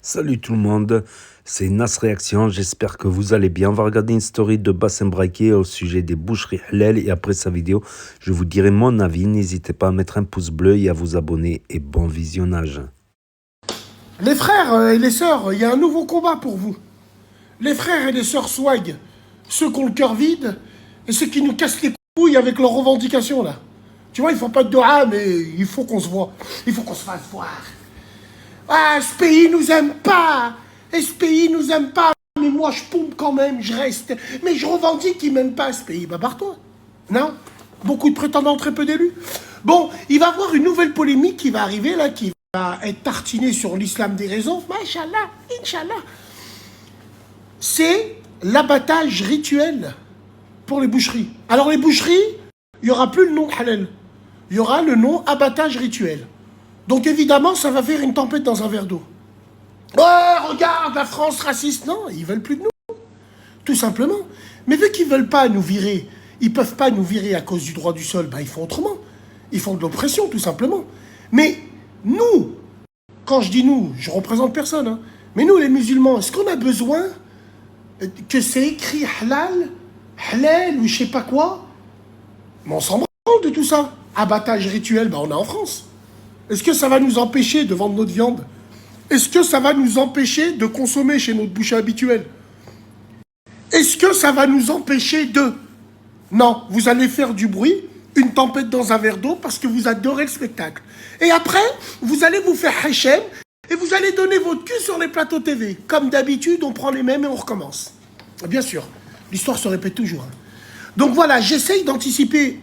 Salut tout le monde, c'est Nas Réaction, j'espère que vous allez bien. On va regarder une story de Bassem Braiki au sujet des boucheries halal et après sa vidéo, je vous dirai mon avis. N'hésitez pas à mettre un pouce bleu et à vous abonner et bon visionnage. Les frères et les sœurs, il y a un nouveau combat pour vous. Les frères et les sœurs swag, ceux qui ont le cœur vide et ceux qui nous cassent les couilles avec leurs revendications là. Tu vois, ils font pas de doha, mais il faut qu'on se voit. Il faut qu'on se fasse voir. Ah, ce pays nous aime pas. Et ce pays nous aime pas. Mais moi, je pompe quand même, je reste. Mais je revendique qu'ils m'aiment pas, ce pays. Bah, barre-toi. Non? Beaucoup de prétendants, très peu d'élus. Bon, il va y avoir une nouvelle polémique qui va arriver, là, qui va être tartinée sur l'islam des raisons. Machallah, Inch'Allah. C'est l'abattage rituel pour les boucheries. Alors, les boucheries, il n'y aura plus le nom halal. Il y aura le nom abattage rituel. Donc évidemment, ça va faire une tempête dans un verre d'eau. Ouais, regarde, la France raciste. Non, ils veulent plus de nous. Tout simplement. Mais vu qu'ils veulent pas nous virer, ils peuvent pas nous virer à cause du droit du sol, ben ils font autrement. Ils font de l'oppression, tout simplement. Mais nous, quand je dis nous, je représente personne, hein, mais nous les musulmans, est-ce qu'on a besoin que c'est écrit halal, halal ou je sais pas quoi? Mais on s'en branle de tout ça. Abattage rituel, ben on est en France. Est-ce que ça va nous empêcher de vendre notre viande? Est-ce que ça va nous empêcher de consommer chez notre boucher habituel? Est-ce que ça va nous empêcher de... Non, vous allez faire du bruit, une tempête dans un verre d'eau parce que vous adorez le spectacle. Et après, vous allez vous faire hachem et vous allez donner votre cul sur les plateaux TV. Comme d'habitude, on prend les mêmes et on recommence. Bien sûr, l'histoire se répète toujours. Donc voilà, j'essaye d'anticiper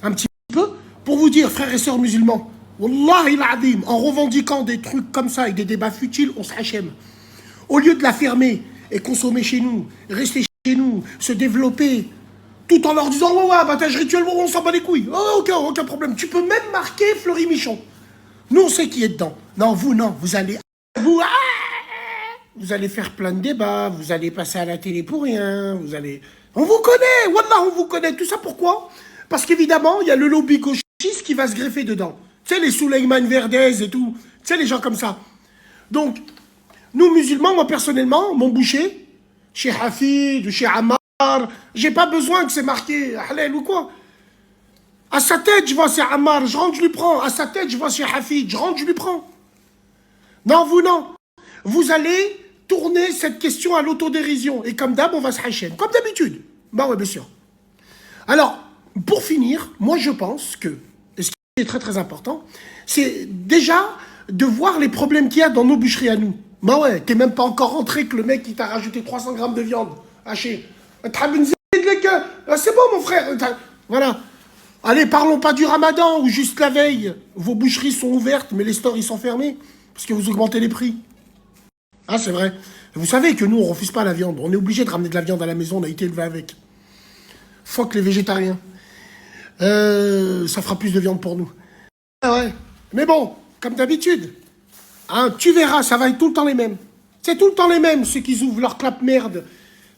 un petit peu pour vous dire, frères et sœurs musulmans, Wallahi l'azim, en revendiquant des trucs comme ça et des débats futiles, on se hachem. Au lieu de la fermer et consommer chez nous, rester chez nous, se développer, tout en leur disant ouais, abattage rituel, on s'en bat les couilles. Oh, aucun problème. Tu peux même marquer Fleury Michon. Nous, on sait qui est dedans. Non, vous allez. Vous allez faire plein de débats, vous allez passer à la télé pour rien, vous allez. On vous connaît, Wallah, on vous connaît. Tout ça pourquoi? Parce qu'évidemment, il y a le lobby gauchiste qui va se greffer dedans. Tu sais, les Souleymane Verdez et tout. Tu sais, les gens comme ça. Donc, nous, musulmans, moi, personnellement, mon boucher, chez Hafid, chez Ammar, j'ai pas besoin que c'est marqué halal ou quoi. À sa tête, je vois c'est Ammar, je rentre, je lui prends. À sa tête, je vois chez Hafid, je rentre, je lui prends. Non, vous, non. Vous allez tourner cette question à l'autodérision. Et comme d'hab, on va se hachem. Comme d'habitude. Bah ouais, bien sûr. Alors, pour finir, moi, je pense que est très très important, c'est déjà de voir les problèmes qu'il y a dans nos boucheries à nous. Bah ouais, t'es même pas encore rentré que le mec il t'a rajouté 300 grammes de viande hachée. C'est bon mon frère. Voilà. Allez, parlons pas du ramadan où juste la veille, vos boucheries sont ouvertes mais les stores ils sont fermés parce que vous augmentez les prix. Ah c'est vrai. Vous savez que nous on refuse pas la viande. On est obligé de ramener de la viande à la maison, on a été élevé avec. Fuck les végétariens. Ça fera plus de viande pour nous. Ah ouais. Mais bon, comme d'habitude, hein, tu verras, ça va être tout le temps les mêmes. C'est tout le temps les mêmes, ceux qui ouvrent leur clap merde,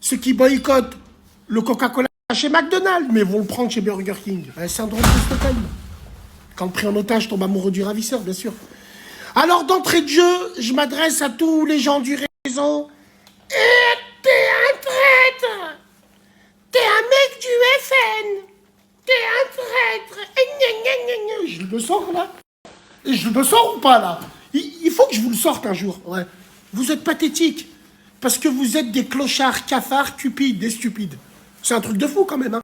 ceux qui boycottent le Coca-Cola chez McDonald's, mais vont le prendre chez Burger King. Un syndrome de Stockholm. Quand le pris en otage tombe amoureux du ravisseur, bien sûr. Alors, d'entrée de jeu, je m'adresse à tous les gens du réseau. Et t'es un traître! T'es un mec du FN! T'es un traître. Je le sors là. Et je le sors ou pas là? Il faut que je vous le sorte un jour. Ouais. Vous êtes pathétique. Parce que vous êtes des clochards, cafards, cupides, des stupides. C'est un truc de fou quand même. Hein.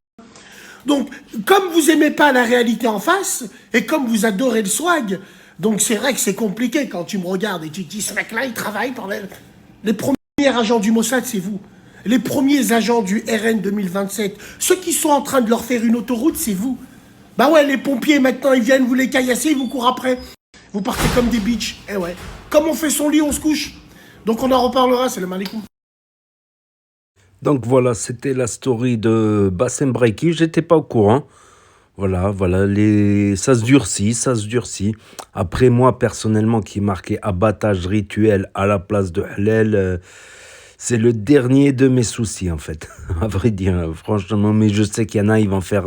Donc, comme vous aimez pas la réalité en face, et comme vous adorez le swag, donc c'est vrai que c'est compliqué quand tu me regardes et tu te dis, ce mec-là, il travaille pour les premiers agents du Mossad, c'est vous. Les premiers agents du RN 2027, ceux qui sont en train de leur faire une autoroute, c'est vous. Bah ouais, les pompiers, maintenant, ils viennent vous les caillasser, ils vous courent après. Vous partez comme des bitches. Eh ouais. Comme on fait son lit, on se couche. Donc on en reparlera, c'est le malicoum. Donc voilà, c'était la story de Bassem Braiki, j'étais pas au courant. Voilà, ça se durcit. Après moi, personnellement, qui est marqué abattage rituel à la place de halal, c'est le dernier de mes soucis, en fait. À vrai dire, franchement, mais je sais qu'il y en a, ils vont faire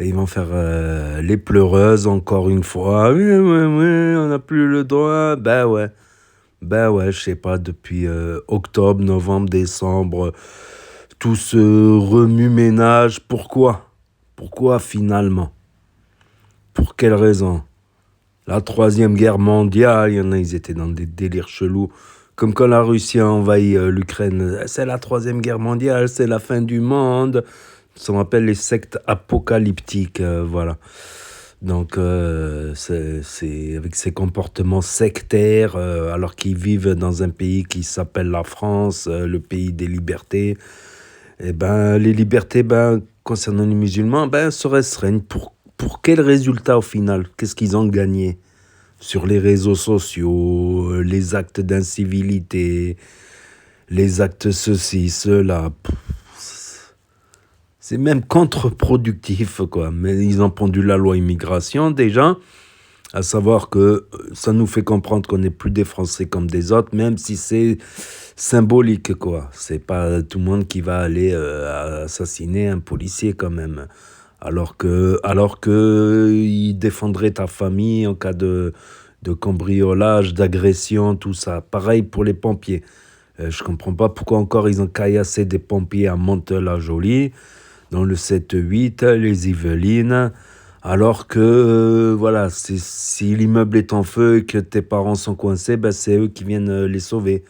les pleureuses encore une fois. Oui, on n'a plus le droit. Ben ouais. Ben ouais, je sais pas, depuis octobre, novembre, décembre, tout ce remue-ménage. Pourquoi? Pourquoi finalement? Pour quelle raison? La troisième guerre mondiale, il y en a, ils étaient dans des délires chelous. Comme quand la Russie a envahi l'Ukraine. C'est la troisième guerre mondiale, c'est la fin du monde. Ça m'appelle les sectes apocalyptiques, voilà. Donc, c'est avec ces comportements sectaires, alors qu'ils vivent dans un pays qui s'appelle la France, le pays des libertés. Et ben, les libertés, ben, concernant les musulmans, ben, se restreignent. Pour quel résultat au final? Qu'est-ce qu'ils ont gagné? Sur les réseaux sociaux, les actes d'incivilité, les actes ceci, cela. C'est même contre-productif, quoi. Mais ils ont pendu la loi immigration déjà, à savoir que ça nous fait comprendre qu'on n'est plus des Français comme des autres, même si c'est symbolique, quoi. C'est pas tout le monde qui va aller assassiner un policier quand même. Alors que il défendrait ta famille en cas de cambriolage, d'agression, tout ça. Pareil pour les pompiers. Je comprends pas pourquoi encore ils ont caillassé des pompiers à Mantes-la-Jolie, dans le 7-8, les Yvelines, alors que, voilà, si l'immeuble est en feu et que tes parents sont coincés, ben c'est eux qui viennent les sauver.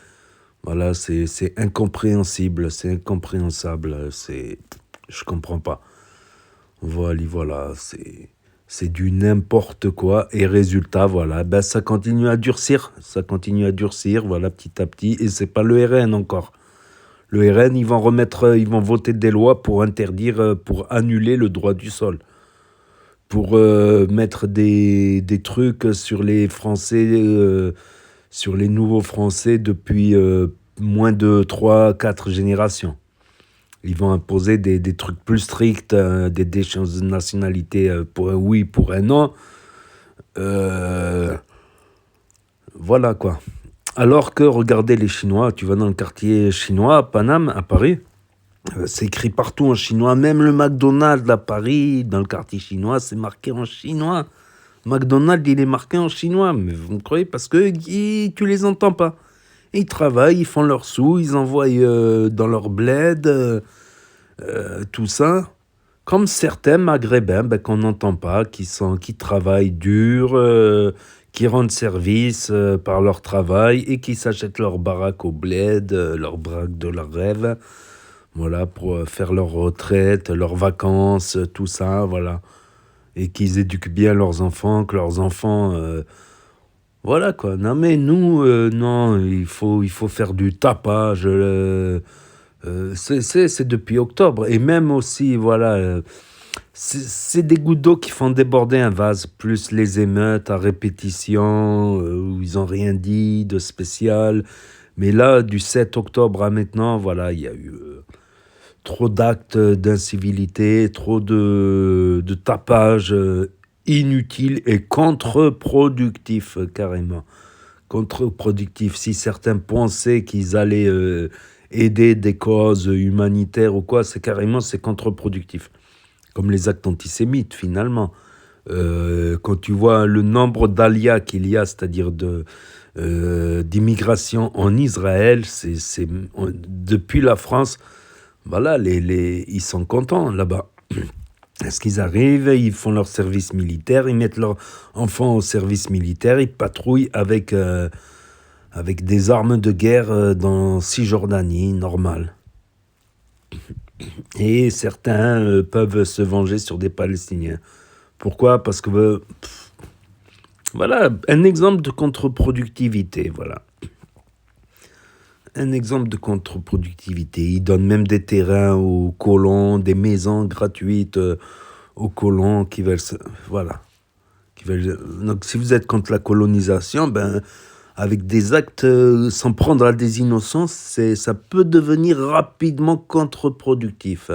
Voilà, c'est incompréhensible, c'est incompréhensible, je comprends pas. Voilà, c'est du n'importe quoi. Et résultat, voilà, ben ça continue à durcir, voilà, petit à petit. Et c'est pas le RN encore. Le RN, ils vont voter des lois pour interdire, pour annuler le droit du sol, pour mettre des trucs sur les Français, sur les nouveaux Français depuis moins de 3, 4 générations. Ils vont imposer des trucs plus stricts, des déchéances de nationalité pour un oui, pour un non. Euh, voilà quoi. Alors que, regardez les Chinois, tu vas dans le quartier chinois à Paname, à Paris, c'est écrit partout en chinois. Même le McDonald's à Paris, dans le quartier chinois, c'est marqué en chinois. McDonald's, il est marqué en chinois. Mais vous me croyez? Parce que tu les entends pas. Ils travaillent, ils font leurs sous, ils envoient dans leur bled, tout ça. Comme certains maghrébins ben, qu'on n'entend pas, qui travaillent dur, qui rendent service par leur travail et qui s'achètent leur baraque au bled, leur baraque de leur rêve, voilà, pour faire leur retraite, leurs vacances, tout ça, voilà. Et qu'ils éduquent bien leurs enfants, que leurs enfants... voilà quoi. Non mais nous, non, il faut faire du tapage. C'est depuis octobre. Et même aussi, voilà, c'est des gouttes d'eau qui font déborder un vase, plus les émeutes à répétition, où ils n'ont rien dit de spécial. Mais là, du 7 octobre à maintenant, voilà, il y a eu trop d'actes d'incivilité, trop de tapage inutile et contre-productif, carrément. Contre-productif. Si certains pensaient qu'ils allaient aider des causes humanitaires ou quoi, c'est contre-productif. Comme les actes antisémites, finalement. Quand tu vois le nombre d'alias qu'il y a, c'est-à-dire d'immigration en Israël, depuis la France, voilà, ils sont contents là-bas. Est-ce qu'ils arrivent, ils font leur service militaire, ils mettent leurs enfants au service militaire, ils patrouillent avec des armes de guerre dans Cisjordanie, normal. Et certains peuvent se venger sur des Palestiniens. Pourquoi? Parce que, voilà, un exemple de contre-productivité, voilà. Un exemple de contre-productivité. Ils donnent même des terrains aux colons, des maisons gratuites aux colons qui veulent... Voilà. Donc si vous êtes contre la colonisation, ben, avec des actes sans prendre à des innocents, ça peut devenir rapidement contre-productif.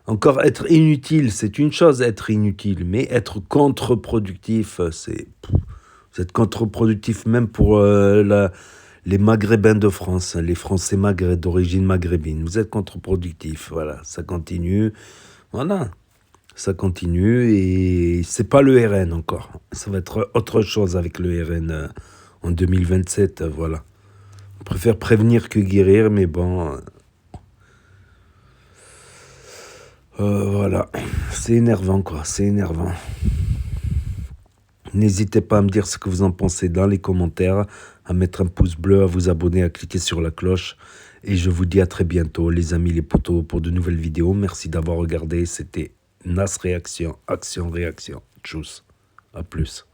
Encore être inutile, c'est une chose, être inutile, mais être contre-productif, vous êtes contre-productif même pour les Maghrébins de France, les Français d'origine maghrébine. Vous êtes contre-productif, voilà, ça continue, voilà. Ça continue et c'est pas le RN encore. Ça va être autre chose avec le RN en 2027, voilà. On préfère prévenir que guérir, mais bon... voilà, c'est énervant quoi, c'est énervant. N'hésitez pas à me dire ce que vous en pensez dans les commentaires, à mettre un pouce bleu, à vous abonner, à cliquer sur la cloche. Et je vous dis à très bientôt, les amis, les potos, pour de nouvelles vidéos. Merci d'avoir regardé. C'était Nas Réaction, Action Réaction. Tchuss. À plus.